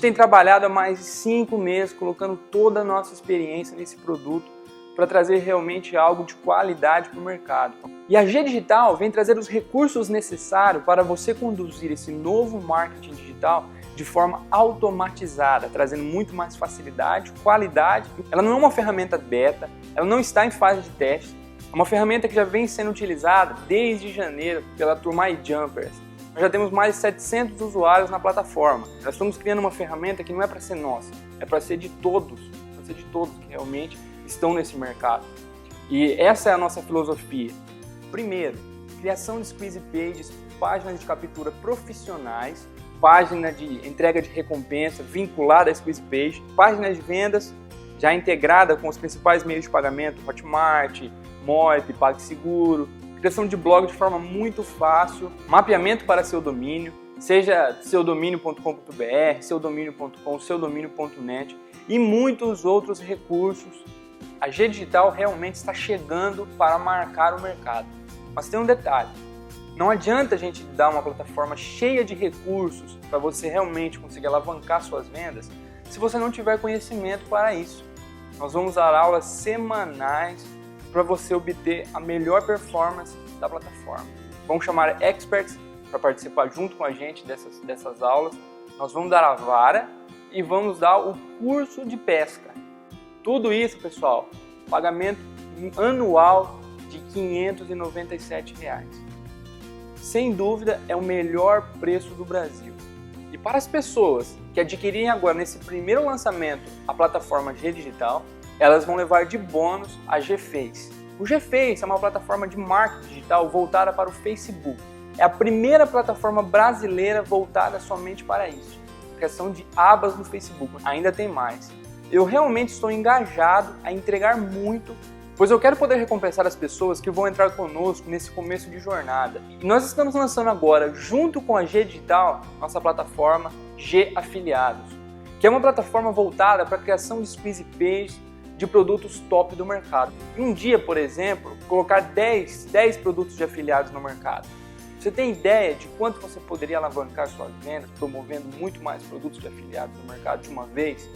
gente tem trabalhado há mais de 5 meses, colocando toda a nossa experiência nesse produto para trazer realmente algo de qualidade para o mercado. E a G Digital vem trazer os recursos necessários para você conduzir esse novo marketing digital de forma automatizada, trazendo muito mais facilidade, qualidade. Ela não é uma ferramenta beta, ela não está em fase de teste, é uma ferramenta que já vem sendo utilizada desde janeiro pela turma iJumpers. Nós já temos mais de 700 usuários na plataforma. Nós estamos criando uma ferramenta que não é para ser nossa, é para ser de todos, que realmente estão nesse mercado. E essa é a nossa filosofia. Primeiro, criação de squeeze pages, páginas de captura profissionais, página de entrega de recompensa vinculada a squeeze page, páginas de vendas já integrada com os principais meios de pagamento, Hotmart, Moip, PagSeguro, criação de blog de forma muito fácil, mapeamento para seu domínio, seja seudomínio.com.br, seudomínio.com, seudomínio.net e muitos outros recursos. A G Digital realmente está chegando para marcar o mercado. Mas tem um detalhe, não adianta a gente dar uma plataforma cheia de recursos para você realmente conseguir alavancar suas vendas se você não tiver conhecimento para isso. Nós vamos dar aulas semanais para você obter a melhor performance da plataforma. Vamos chamar experts para participar junto com a gente dessas aulas. Nós vamos dar a vara e vamos dar o curso de pesca. Tudo isso, pessoal, pagamento anual de R$ 597. Sem dúvida, é o melhor preço do Brasil. E para as pessoas que adquirirem agora, nesse primeiro lançamento, a plataforma G Digital, elas vão levar de bônus a GFace. O GFace é uma plataforma de marketing digital voltada para o Facebook. É a primeira plataforma brasileira voltada somente para isso. Criação de abas no Facebook. Ainda tem mais. Eu realmente estou engajado a entregar muito, pois eu quero poder recompensar as pessoas que vão entrar conosco nesse começo de jornada. E nós estamos lançando agora, junto com a G Digital, nossa plataforma G Afiliados, que é uma plataforma voltada para a criação de squeeze pages de produtos top do mercado. Em um dia, por exemplo, colocar 10 produtos de afiliados no mercado. Você tem ideia de quanto você poderia alavancar suas vendas promovendo muito mais produtos de afiliados no mercado de uma vez?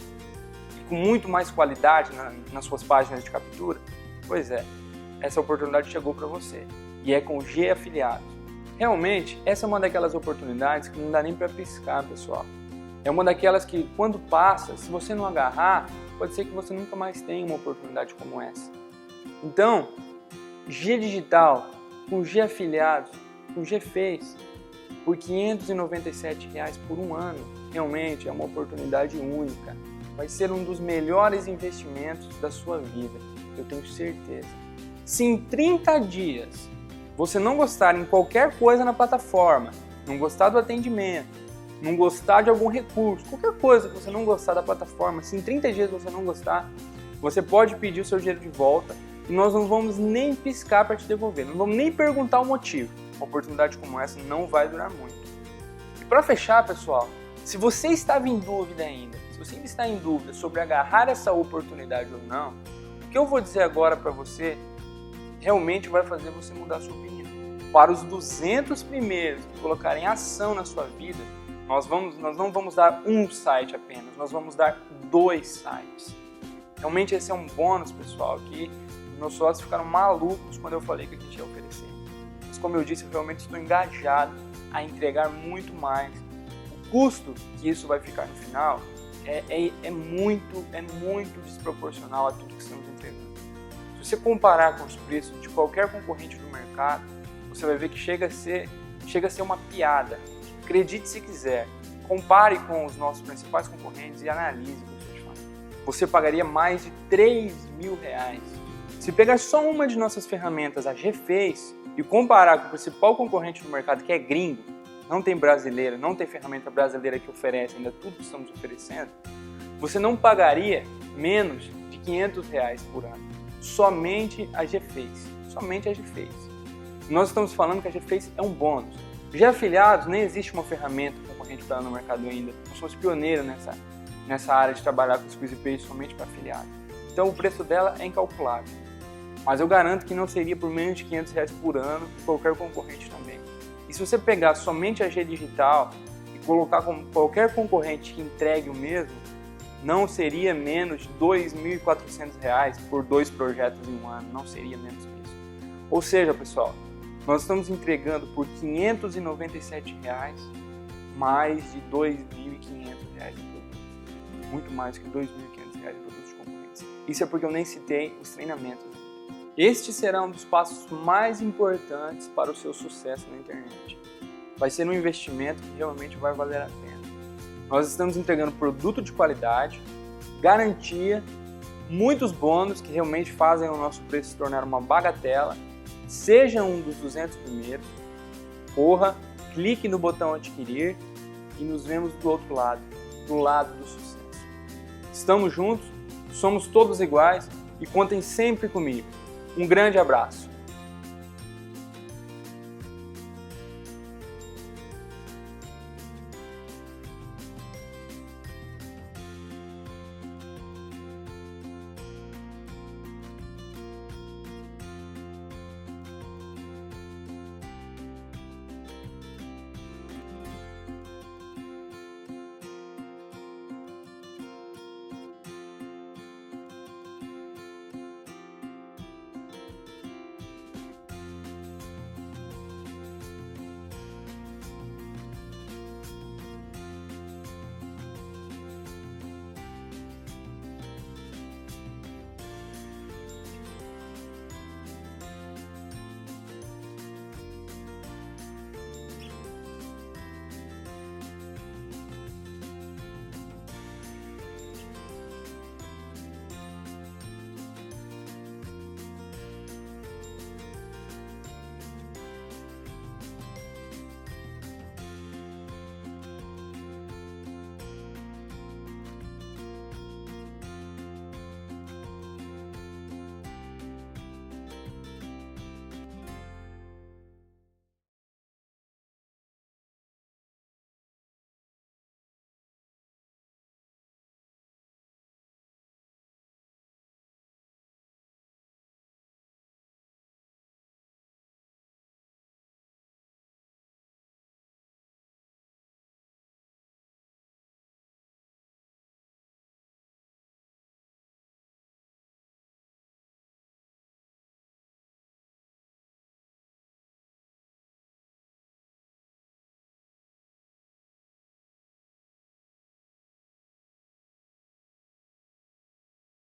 Com muito mais qualidade nas suas páginas de captura? Pois é, essa oportunidade chegou para você e é com o G Afiliados. Realmente, essa é uma daquelas oportunidades que não dá nem para piscar, pessoal. É uma daquelas que, quando passa, se você não agarrar, pode ser que você nunca mais tenha uma oportunidade como essa. Então, G Digital, com G Afiliados, com GFace, por R$ 597 por um ano, realmente é uma oportunidade única. Vai ser um dos melhores investimentos da sua vida, eu tenho certeza. Se em 30 dias você não gostar em qualquer coisa na plataforma, não gostar do atendimento, não gostar de algum recurso, qualquer coisa que você não gostar da plataforma, se em 30 dias você não gostar, você pode pedir o seu dinheiro de volta e nós não vamos nem piscar para te devolver, não vamos nem perguntar o motivo. Uma oportunidade como essa não vai durar muito. E para fechar, pessoal, se você estava em dúvida ainda, se você ainda está em dúvida sobre agarrar essa oportunidade ou não, o que eu vou dizer agora para você realmente vai fazer você mudar a sua opinião. Para os 200 primeiros que colocarem ação na sua vida, nós não vamos dar um site apenas, nós vamos dar 2 sites. Realmente esse é um bônus, pessoal, que meus sócios ficaram malucos quando eu falei que a gente ia oferecer. Mas como eu disse, eu realmente estou engajado a entregar muito mais. O custo que isso vai ficar no final é muito desproporcional a tudo que estamos entregando. Se você comparar com os preços de qualquer concorrente do mercado, você vai ver que chega a ser uma piada. Acredite se quiser, compare com os nossos principais concorrentes e analise o que eu estou te falando. Você pagaria mais de R$3.000. Se pegar só uma de nossas ferramentas, a GFace, e comparar com o principal concorrente do mercado, que é gringo, não tem brasileiro, não tem ferramenta brasileira que oferece ainda tudo que estamos oferecendo, você não pagaria menos de R$500 por ano. Somente a GFace. Somente a GFace. Nós estamos falando que a GFace é um bônus. Já afiliados, nem existe uma ferramenta concorrente para ela no mercado ainda. Nós somos pioneiros nessa área de trabalhar com squeeze page somente para afiliados. Então o preço dela é incalculável. Mas eu garanto que não seria por menos de R$500 por ano de qualquer concorrente também. E se você pegar somente a G Digital e colocar como qualquer concorrente que entregue o mesmo, não seria menos de R$ 2.400 por 2 projetos em um ano, não seria menos que isso. Ou seja, pessoal, nós estamos entregando por R$ 597 mais de R$ 2.500 de produtos. Muito mais que R$ 2.500 de produtos de concorrência. Isso é porque eu nem citei os treinamentos. Este será um dos passos mais importantes para o seu sucesso na internet. Vai ser um investimento que realmente vai valer a pena. Nós estamos entregando produto de qualidade, garantia, muitos bônus que realmente fazem o nosso preço se tornar uma bagatela. Seja um dos 200 primeiros, corra, clique no botão adquirir e nos vemos do outro lado, do lado do sucesso. Estamos juntos, somos todos iguais e contem sempre comigo. Um grande abraço!